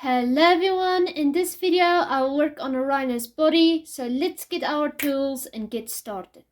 Hello everyone, in this video I'll work on a rhino's body, so let's get our tools and get started.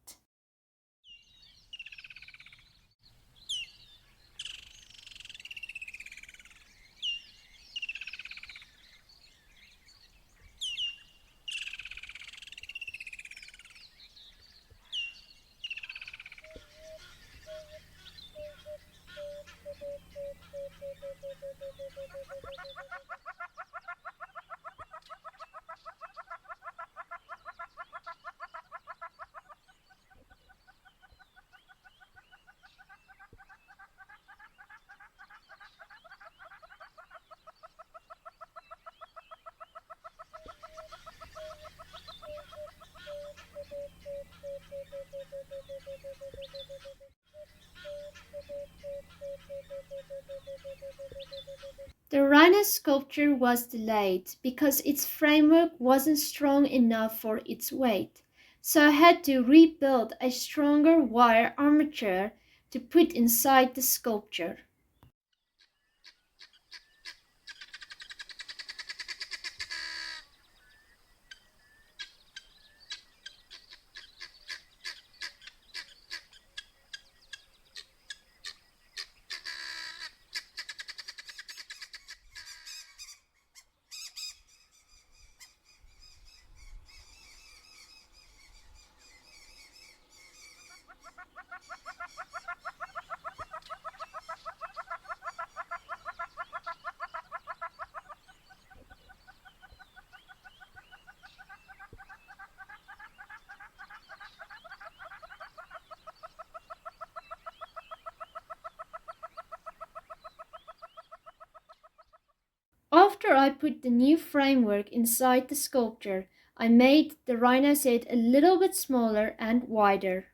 The rhino sculpture was delayed because its framework wasn't strong enough for its weight, so I had to rebuild a stronger wire armature to put inside the sculpture. After I put the new framework inside the sculpture, I made the rhino's head a little bit smaller and wider.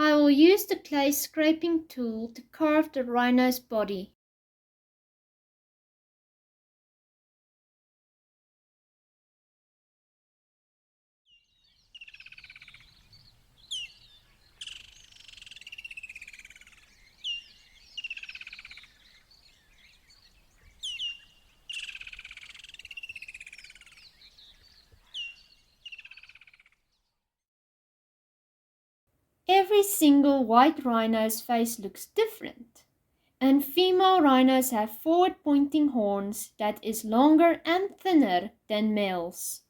I will use the clay scraping tool to carve the rhino's body. Every single white rhino's face looks different, and female rhinos have forward-pointing horns that is longer and thinner than males.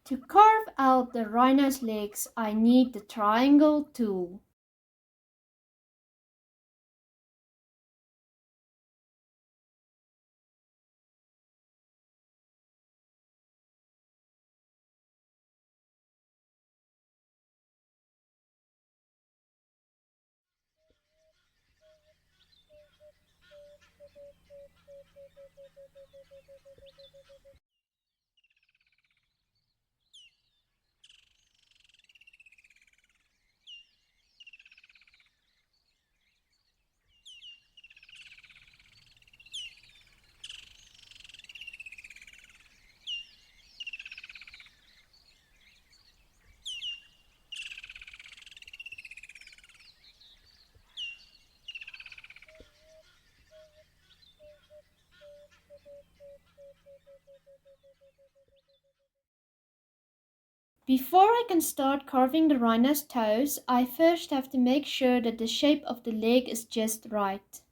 To carve out the rhino's legs, I need the triangle tool. Before I can start carving the rhino's toes, I first have to make sure that the shape of the leg is just right.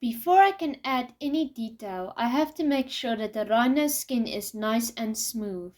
Before I can add any detail, I have to make sure that the rhino's skin is nice and smooth.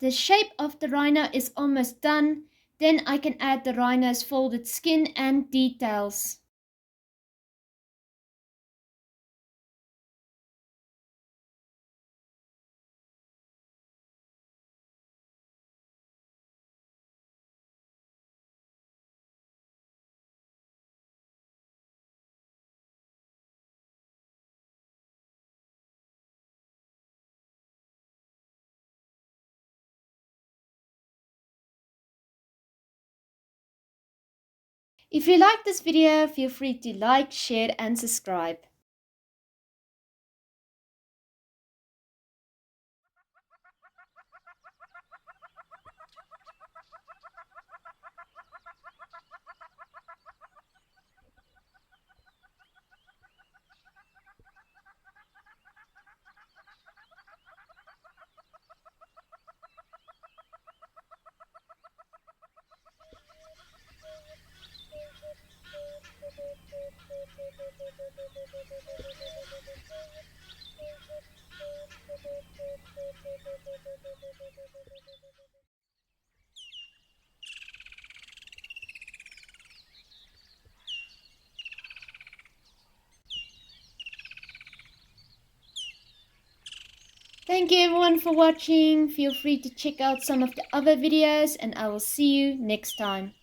The shape of the rhino is almost done, then I can add the rhino's folded skin and details. If you like this video, feel free to like, share and subscribe. Thank you everyone for watching. Feel free to check out some of the other videos and I will see you next time.